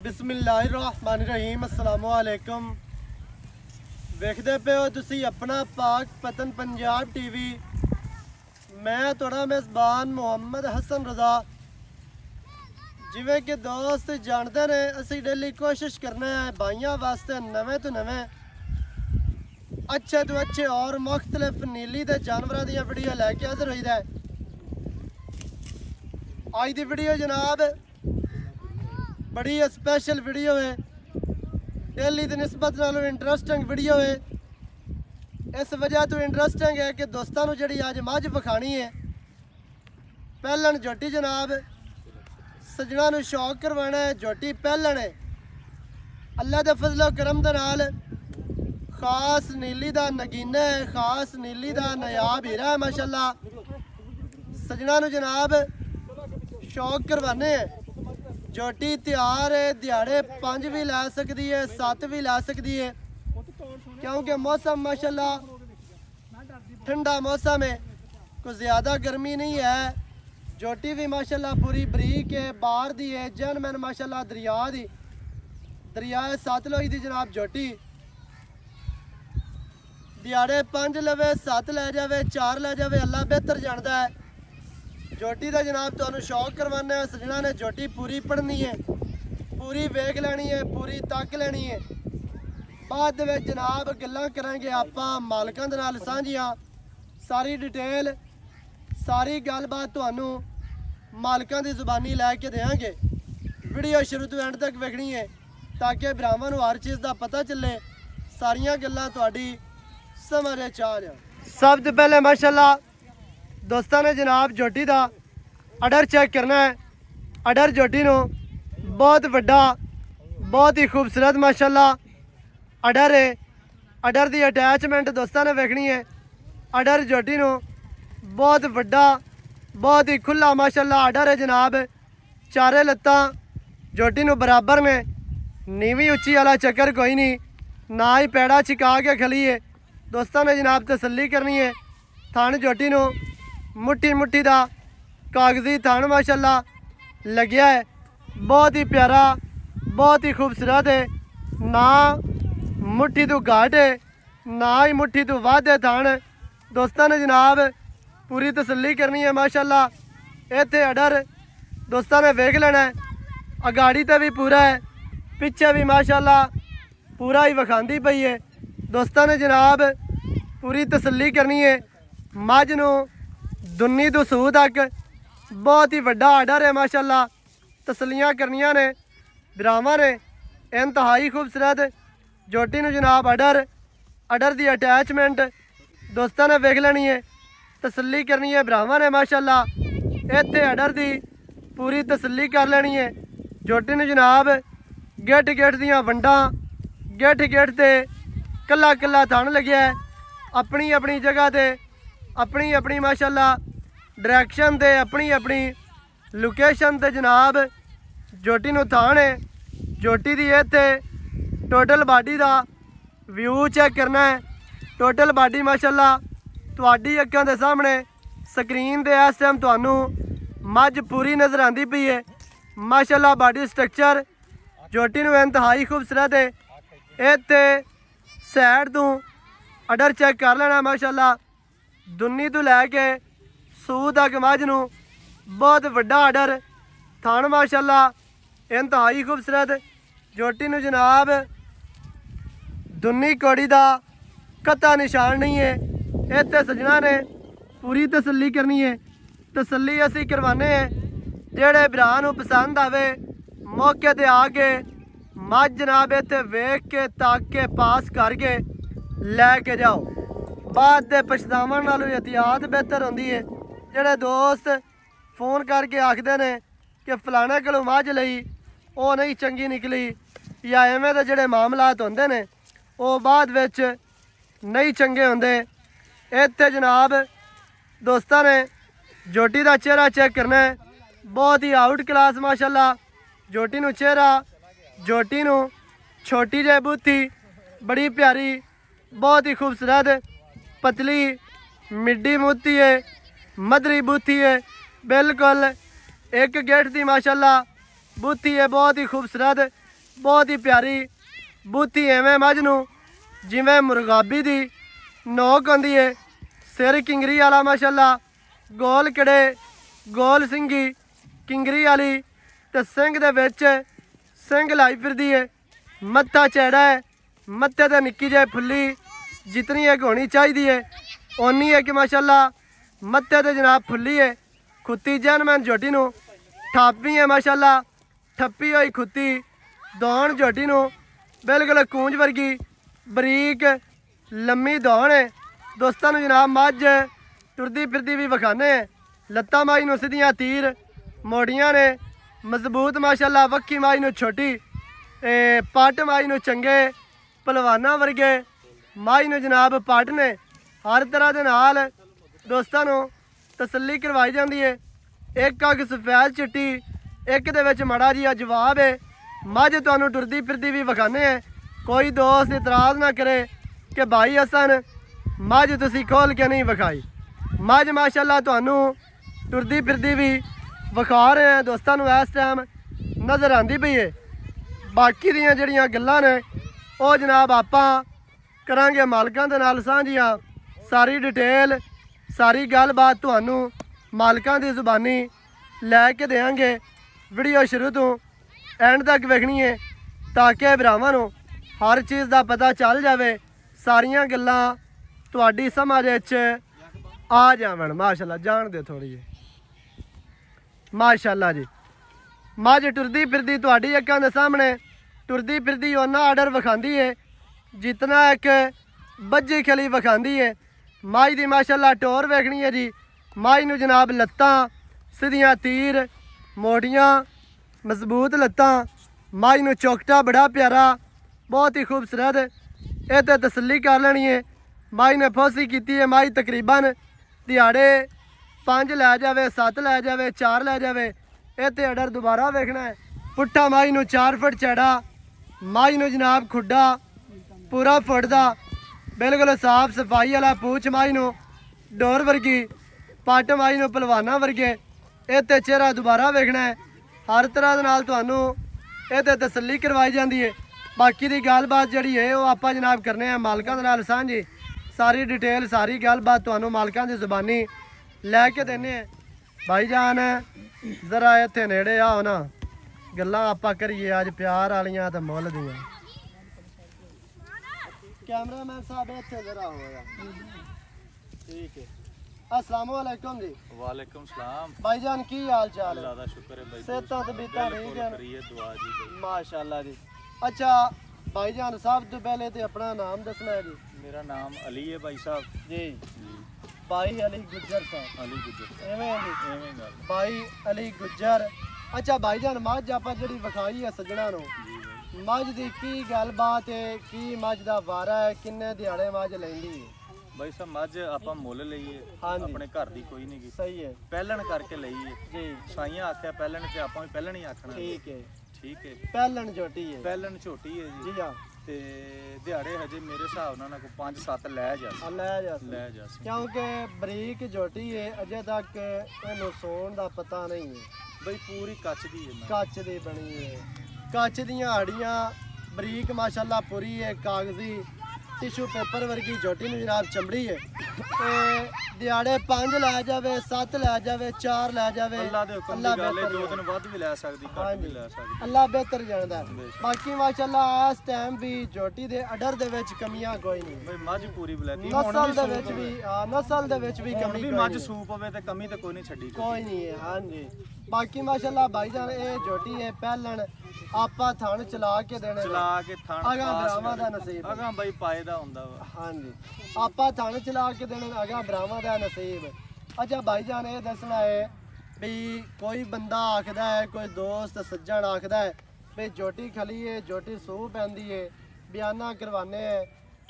बिस्मिल्लाहिर्रहमानिर्रहीम अस्सलामुअलैकुम। वेखदे पे हो तुसी अपना पाक पतन पंजाब टीवी। मैं थोड़ा मेज़बान मुहम्मद हसन रज़ा। जिवें कि दोस्त जानते ने असी डेली कोशिश करने हैं भाइयों वास्ते नवे तो नवे अच्छे तो अच्छे और मुख्तलिफ नीली दे जानवरों दी वीडियो लैके हाज़र होई दा। अज दी वीडियो जनाब बड़ी स्पेशल वीडियो है, डेली की निस्बत नालों इंटरस्टिंग वीडियो है। इस वजह तो इंटरस्टिंग है कि दोस्तों को जी अज मझ विखानी है पहलन झोटी जनाब। सजना नूं शौक करवाना है, झोटी पहलन है। अल्लाह के फजलो करम दे नाल खास नीली का नगीना है, खास नीली का नायाब हीरा है माशाल्लाह। सजना नूं जनाब शौक करवाने हैं। झोटी तैयार है, दिहाड़े 5 भी ला सकती है, 7 भी ला सकती है, क्योंकि मौसम माशाल्लाह ठंडा मौसम है, कुछ ज़्यादा गर्मी नहीं है। झोटी भी माशाल्लाह पूरी बरीक है, बाहर दी है, जनमैन माशाल्लाह दरिया सतलुज दी जनाब। झोटी दिहाड़े 5 लवे, 7 लै जाए, 4 लै जाए, अल्लाह बेहतर जानता है। झोटी का जनाब तुहानू शौक करवाना है। सजना ने झोटी पूरी पढ़नी है, पूरी वेख लैनी है, पूरी तक लैनी है। बाद में जनाब गल्लां करांगे आपां मालकां दे नाल सांझियां, सारी डिटेल सारी गलबात तुहानू मालकां दी जुबानी लैके देंगे। वीडियो शुरू तो एंड तक वेखनी है ताकि भरावां नू हर चीज़ का पता चले, सारियां गल्लां तुहाडी समझ आ जाए। सब तो पहले माशाल्लाह दोस्तों ने जनाब झोटी का अडर चेक करना है। अडर झोटी नू बहुत वड्डा, बहुत ही खूबसूरत माशाल्लाह अडर है। अडर की अटैचमेंट दोस्तों ने वेखनी है। अडर झोटी नू बहुत वड्डा, बहुत ही खुला माशाल्लाह अडर है जनाब। चारे लत्तां झोटी नू बराबर ने, नीवी उच्ची वाला चक्कर कोई नहीं, ना ही पैड़ा छिका के खली है। दोस्तों ने जनाब तसल्ली करनी है। थन झोटी नू मुट्ठी मुट्ठी का कागजी थान माशाल्लाह लग्या है, बहुत ही प्यारा, बहुत ही खूबसूरत है। ना मुट्ठी तो घाट है, ना ही मुट्ठी तो वाध है थान। दोस्तों ने जनाब पूरी तसल्ली करनी है माशाल्लाह। इत्थे अडर दोस्तों ने वेख लेना है। अगाड़ी तो भी पूरा है, पिछे भी माशाल्लाह पूरा ही विखांदी पई है। दोस्तों ने जनाब पूरी तसल्ली करनी है। मझ नूं दुन्नी तो सूह तक बहुत ही वड्डा आर्डर है माशाल्लाह। तसलियां करनियां ने भरावां ने, इंतहाई खूबसूरत झोटी नूं जनाब अडर दी अटैचमेंट दोस्तों ने वेख लेनी है, तसल्ली करनी है भरावां ने माशाल्लाह। इत्थे अडर दी पूरी तसल्ली कर लेनी है। झोटी नूं जनाब गिट गिट दियां वंडां, गिट गिट ते कला कला थन लग्या है। अपनी अपनी जगह ते अपनी अपनी माशाल्लाह डायरैक्शन ते अपनी अपनी लोकेशन ते जनाब झोटी नूं थान है। झोटी दी इत्थे टोटल बाडी दा व्यू चेक करना है। टोटल बाडी माशाल्लाह तुहाडी अक्खां दे सामने स्क्रीन ते इस टाइम तुहानू मझ पूरी नज़र आंदी पई है माशाल्लाह। बाडी स्ट्रक्चर झोटी नूं इंतहाई खूबसूरत है। इत्थे सैड तो अडर चेक कर लेना माशाल्लाह। दुन्नी तो लैके सूह तक मझ नूं बहुत वड्डा अडर थान माशाल्लाह, इंतहाई खूबसूरत झोटी नूं जनाब दुन्नी कौड़ी का कत्ता निशान नहीं है। इत्थे सजना ने पूरी तसल्ली करनी है। तसल्ली असी करवाने हैं। जेड़े भरा नूं पसंद आवे मौके ते आके मझ जनाब इत्थे वेख के तक के पास करके लैके जाओ। बाद दे पछतावन नालों एहतियात बेहतर होंदी है। जेड़े दोस्त फोन करके आखते ने कि फलाने कोलों मझ लई वो नहीं चंगी निकली या एवें दे जेड़े मामलात होंदे ने वो बाद विच नहीं चंगे होंदे। इत्थे जनाब दोस्तां ने झोटी का चेहरा चेक करना है। बहुत ही आउट क्लास माशाल्लाह झोटी नूं चेहरा, झोटी नूं छोटी जी बूथी, बड़ी प्यारी, बहुत ही खूबसूरत पतली मिड्डी मूथी है, मदरी बूथी है, बिल्कुल एक गेट दी माशाल्लाह बूथी है, बहुत ही खूबसूरत बहुत ही प्यारी बूथी एवें मझ नूं जिवें मुरगाबी दी नोक होंदी है। सिर किंगरी वाला माशाल्लाह, गोल कड़े गोल सिंगी किंगरी वाली ते सिंह दे विच सिंह लाई फिरदी है। मत्था चैड़ा है, मत्थे ते निक्की जी फुल्ली जितनी एक होनी चाहिए है उन्नी है कि माशाल्लाह मत्थे ते जनाब फुल्ली है। खुत्ती जैनमैन झोटी नूं थापी है माशाल्लाह, ठप्पी हुई खुत्ती दौड़ झोटी नूं बिल्कुल कूंज वर्गी बरीक लम्मी दौड़ है। दोस्तों नूं जनाब मझ टुरदी फिरदी भी विखाने हैं। लत्तां माई नूं सीधियां तीर मोड़ियां ने, मजबूत माशाल्लाह वक्की माई नूं छोटी, पट माई नूं चंगे पलवाना वर्गे माई नूं जनाब पट ने। हर तरह दे नाल दोस्तों नूं तसल्ली करवाई जाती है। एक अग सफैद चिट्टी, एक दे विच माड़ा जिहा जवाब है। मझ तुहानूं टुरदी फिरदी भी विखाने हैं। कोई दोस्त इतराज़ ना करे कि भाई हसन मझ तुसीं खोल के नहीं विखाई। मझ माशाल्लाह तुहानूं टुरदी फिरदी भी विखा रहे हैं। दोस्तों नूं इस टाइम नज़र आती पई है। बाकी दियां जिहड़ियां गल्लां ने वो जनाब आपां करांगे मालकां दे नाल सांझियां। सारी डिटेल सारी गलबात तुहानूं मालकां दी ज़ुबानी लैके देंगे। वीडियो शुरू तो एंड तक वेखनी है ताकि भरावां नूं हर चीज़ का पता चल जाए, सारियां गल्लां तुहाडी समझ विच आ जावन। माशाल्लाह जान दे थोड़ी जी माशाल्लाह जी। मझ टुरदी फिरदी तुहाडी अक्खां दे सामने टुरदी फिरदी उन्ना आर्डर विखांदी है जितना एक बज्जी खली विखांदी है। माई दी माशाल्लाह टोर वेखनी है जी। माई नूं जनाब लत्तां सीधियां तीर मोड़ियां मजबूत लत्तां। माई नूं चौकटा बड़ा प्यारा बहुत ही खूबसूरत। ये तो तसल्ली कर लेनी है। माई ने फौसी की है। माई तकरीबन दिहाड़े 5 लै जाए, 7 लै जाए, 4 लै जाए। ये तो आर्डर दोबारा वेखना है। पुट्ठा माई नूं 4 फुट चैड़ा, माई नूं जनाब खुड्डा पूरा फुट दा बिल्कुल साफ सफाई वाला। पूछ माई नूं डोर वर्गी, पट माई नूं पलवाना वर्गे। ये तो चेहरा दोबारा वेखना है। हर तरह दे नाल तुहानूं ये तो तसल्ली करवाई जाती है। बाकी दी गलबात जिहड़ी है वो आपां जनाब करने हैं मालकां दे नाल सांझी। सारी डिटेल सारी गलबात तुहानूं मालकां दी ज़ुबानी लैके देने हैं। भाईजान जरा इत्थे नेड़े आओ ना, गल्लां आपां करिए अज प्यार वालियां ते मुੱਲ दियां। कैमरामैन साहब इत्थे जरा होया ठीक है। अस्सलाम वालेकुम जी। वालेकुम सलाम भाईजान की हाल चाल है? अल्लाह दा शुक्र है भाई। सेहतां तबीयतां ठीक है? दुआ जी भाई। माशाल्लाह जी। अच्छा भाईजान साहब तो पहले तो अपना नाम दसना है जी। मेरा नाम अली है भाई साहब जी। भाई अली गुज्जर साहब। अली गुज्जर एवें जी एवें गल भाई अली गुज्जर। अच्छा भाईजान मझ आपां जिहड़ी विखाई है सज्जणा नूं, जी भाई। मझ दी की गलबात है, की मझ दा वारा है, किन्ने दिहाड़े मझ लैंदी है? भाई साहब मझ आपां मुੱਲ लईए, हाँ जी। अपने घर दी कोई नहीं गी। सही है पहलन करके लईए जी। साइयां आख्या पहलन ते आपां भी पहलन ही आखना। ठीक है। ठीक है। पहलन झोटी है पहलन छोटी है जी। जी हाँ। ते दिहाड़े हजे मेरे हिसाब नाल कोई 5-7 लै जा ले जा क्योंकि बरीक झोटी है, अजे तक इहनूं सोण दा पता नहीं है। भाई पूरी कच्च दी है ना। कच्च दी बनी है, कच्च दियां हाड़ियां बरीक माशाल्लाह पूरी है, कागजी टिशू पेपर वर्गी झोटी नूं जनाब चमड़ी है। दिहाड़े 5 लै जावे, 7 लै जावे, 4 लै जावे, अल्लाह दे हुक्म दी गल है। 2 दिन वध भी लै सकदी, घट भी लै सकदी। अल्लाह बेहतर जानदा है। बाकी माशाल्लाह इस टाइम भी झोटी दे अडर दे विच कमियां कोई नहीं। भाई मझ पूरी बलैती नस्ल दे विच भी नस्ल दे विच भी कमी भी मझ सूप होवे ते कमी ते कोई नहीं छड्डी कोई नहीं है। हाँ जी। बाकी माशाल्लाह भाईजान ये झोटी है पहलन आपा थण चला के देने, चला के थण अगा भरावां दा नसीब। अगा भाई पाए दा हुंदा वा। हाँ जी। आपा थण चला के देने, अगा भरावां दा नसीब। अच्छा भाईजान ये दसना है भी कोई बंदा आखदा है, कोई दोस्त सज्जन आखदा है भी झोटी खली है, झोटी सूह पैंदी है, बयाना करवाने है,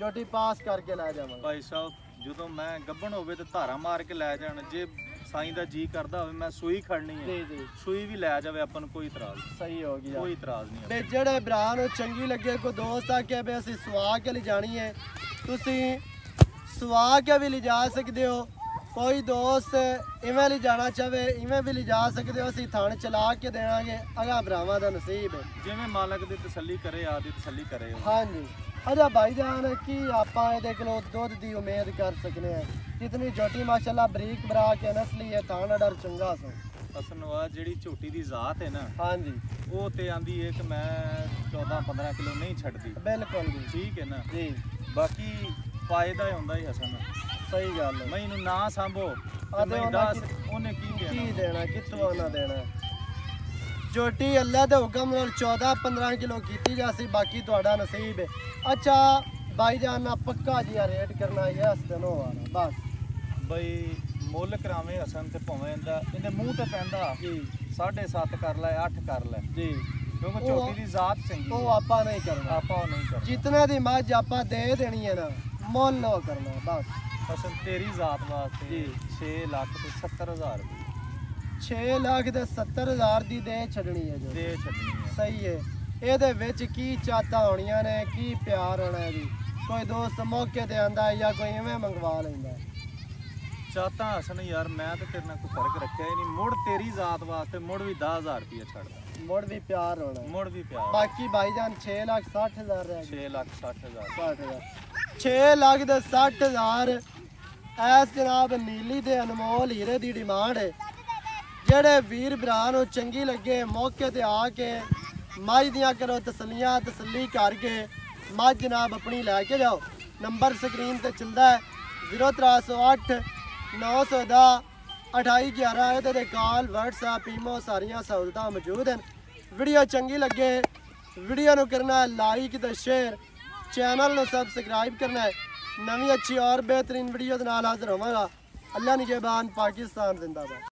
झोटी पास करके लै जावां। भाई साहब जो मैं गब्बन होवे ते धारा मार के लै जाण, जे साईं दा जी करदा होवे मैं सूई खड़नी है, जी जी सूई भी लै जावे अपन कोई इतराज नहीं। सही हो गया, कोई इतराज नहीं। ते जेड़े भरा नूं चंगी लगे, कोई दोस्त आके भी असीं सुआ के ले जानी है, तुसीं सुआ के भी ले जा सकदे हो। ਕੋਈ ਦੋਸਤ ਇਵੇਂ ਲਈ ਜਾਣਾ ਚਾਹਵੇ ਇਵੇਂ ਵੀ ਲਿਜਾ ਸਕਦੇ ਹੋ, ਅਸੀਂ ਥਣ ਚਲਾ ਕੇ ਦੇਵਾਂਗੇ, ਅਗਾ ਭਰਾਵਾਂ ਦਾ ਨਸੀਬ ਹੈ। ਜਿਵੇਂ ਮਾਲਕ ਦੀ ਤਸੱਲੀ ਕਰੇ ਆਦੀ ਤਸੱਲੀ ਕਰੇ। ਹਾਂਜੀ ਅੱਛਾ ਭਾਈ जान की ਆਪਾਂ ਇਹਦੇ ਕੋਲੋਂ ਦੁੱਧ ਦੀ ਉਮੀਦ ਕਰ ਸਕਨੇ ਆ? ਕਿਤਨੀ ਝੋਟੀ ਮਾਸ਼ਾਅੱਲਾ ਬਰੀਕ ਬਰਾ ਕੇ ਨਸਲੀ ਹੈ, ਥਾਣਾ ਡਰ ਚੰਗਾ ਸੋ। ਅਸਨ ਵਾ ਜਿਹੜੀ ਝੋਟੀ ਦੀ ਜ਼ਾਤ ਹੈ ਨਾ, ਹਾਂਜੀ ਉਹ ਤੇ ਆਂਦੀ ਹੈ ਕਿ ਮੈਂ 14-15 ਕਿਲੋ ਨਹੀਂ ਛੱਡਦੀ। ਬਿਲਕੁਲ ਜੀ ਠੀਕ ਹੈ ਨਾ ਜੀ, ਬਾਕੀ ਫਾਇਦਾ ਹੀ ਹੁੰਦਾ ਹੀ ਹਸਨ। ਸਹੀ ਗੱਲ ਹੈ। ਮੈਨੂੰ ਨਾ ਸਾਂਭੋ ਆਦੇ ਮੈਂ ਉਹਨਾਂ ਦੱਸ ਉਹਨੇ ਕੀ ਦੇਣਾ ਕਿੱਥੋਂ ਉਹਨਾਂ ਦੇਣਾ। ਝੋਟੀ ਅੱਲਾ ਦੇ ਹੁਕਮ ਨਾਲ 14-15 ਕਿਲੋ ਕੀਤੀ ਜਾਸੀ, ਬਾਕੀ ਤੁਹਾਡਾ ਨਸੀਬ ਹੈ। ਅੱਛਾ ਭਾਈ ਜਾਨ ਨਾ ਪੱਕਾ ਜਿਹਾ ਰੇਟ ਕਰਨਾ ਹੈ ਇਸ ਦਿਨੋਂ ਵਾਲਾ ਬਸ ਬਈ ਮੁੱਲ ਕਰਾਵੇਂ ਹਸਨ ਤੇ ਭਾਵੇਂ ਇਹਦੇ ਮੂੰਹ ਤੇ ਪੈਂਦਾ ਜੀ 7.5 ਕਰ ਲੈ 8 ਕਰ ਲੈ ਜੀ, ਕਿਉਂਕਿ ਝੋਟੀ ਦੀ ਜ਼ਾਤ ਚੰਗੀ ਉਹ ਹੈ। ਆਪਾਂ ਨਹੀਂ ਕਰਨਾ। ਆਪਾਂ ਉਹ ਨਹੀਂ ਕਰਨਾ। ਜਿਤਨਾ ਦੀ ਮੱਝ ਆਪਾਂ ਦੇ ਦੇਣੀ ਹੈ ਨਾ ਮੁੱਲ ਉਹ ਕਰਨਾ ਬਸ। ਹਸਨ ਤੇਰੀ ਜ਼ਾਤ ਵਾਸਤੇ ਜੀ 6 ਲੱਖ ਤੇ 70,000 ਰੁਪਏ 6 ਲੱਖ ਦੇ 70,000 ਦੀ ਦੇ ਛੱਡਣੀ ਹੈ ਜੋ ਦੇ ਛੱਡਣੀ ਹੈ। ਸਹੀ ਹੈ। ਇਹਦੇ ਵਿੱਚ ਕੀ ਚਾਹਤਾ ਹੋਣੀਆਂ ਨੇ, ਕੀ ਪਿਆਰ ਹੋਣਾ ਹੈ ਜੀ। ਕੋਈ ਦੋਸਤ ਮੌਕੇ ਤੇ ਆਂਦਾ ਹੈ ਜਾਂ ਕੋਈ ਐਵੇਂ ਮੰਗਵਾ ਲੈਂਦਾ ਹੈ। ਚਾਹਤਾ ਹਸਨ ਯਾਰ ਮੈਂ ਤੇ ਤੇਰੇ ਨਾਲ ਕੋਈ ਫਰਕ ਰੱਖਿਆ ਹੀ ਨਹੀਂ। ਮੁੜ ਤੇਰੀ ਜ਼ਾਤ ਵਾਸਤੇ ਮੁੜ ਵੀ 10,000 ਰੁਪਏ ਛੱਡਦਾ, ਮੁੜ ਵੀ ਪਿਆਰ ਹੋਣਾ ਹੈ। ਮੁੜ ਵੀ ਪਿਆਰ। ਬਾਕੀ ਭਾਈਜਾਨ 6,60,000 ਰਹਿ ਗਏ। 6,60,000 6 ਲੱਖ ਦੇ 60,000 ਐਸ ਜਨਾਬ ਨੀਲੀ ਦੇ ਅਨਮੋਲ ਹੀਰੇ ਦੀ ਡਿਮਾਂਡ ਹੈ। ਜਿਹੜੇ ਵੀਰ ਭਰਾ ਨੂੰ ਚੰਗੀ ਲੱਗੇ ਮੌਕੇ ਤੇ ਆ ਕੇ ਮੱਝ ਦੀਆਂ ਕਰੋ ਤਸੱਲੀਆਂ, ਤਸੱਲੀ ਕਰਕੇ ਮੱਝ ਜਨਾਬ ਆਪਣੀ ਲੈ ਕੇ ਜਾਓ। ਨੰਬਰ ਸਕਰੀਨ ਤੇ ਚੱਲਦਾ ਹੈ 0308 910 2811। ਇਹਦੇ ਤੇ ਕਾਲ, WhatsApp, ਈਮੋ ਸਾਰੀਆਂ ਸਹੂਲਤਾਂ ਮੌਜੂਦ ਹਨ। ਵੀਡੀਓ ਚੰਗੀ ਲੱਗੇ ਵੀਡੀਓ ਨੂੰ ਕਰਨਾ ਲਾਈਕ ਤੇ ਸ਼ੇਅਰ, ਚੈਨਲ ਨੂੰ ਸਬਸਕ੍ਰਾइब करना है। नवी अच्छी और बेहतरीन वीडियो के नाल हाजिर होवांगा। अल्लाह निगहबान, पाकिस्तान जिंदाबाद।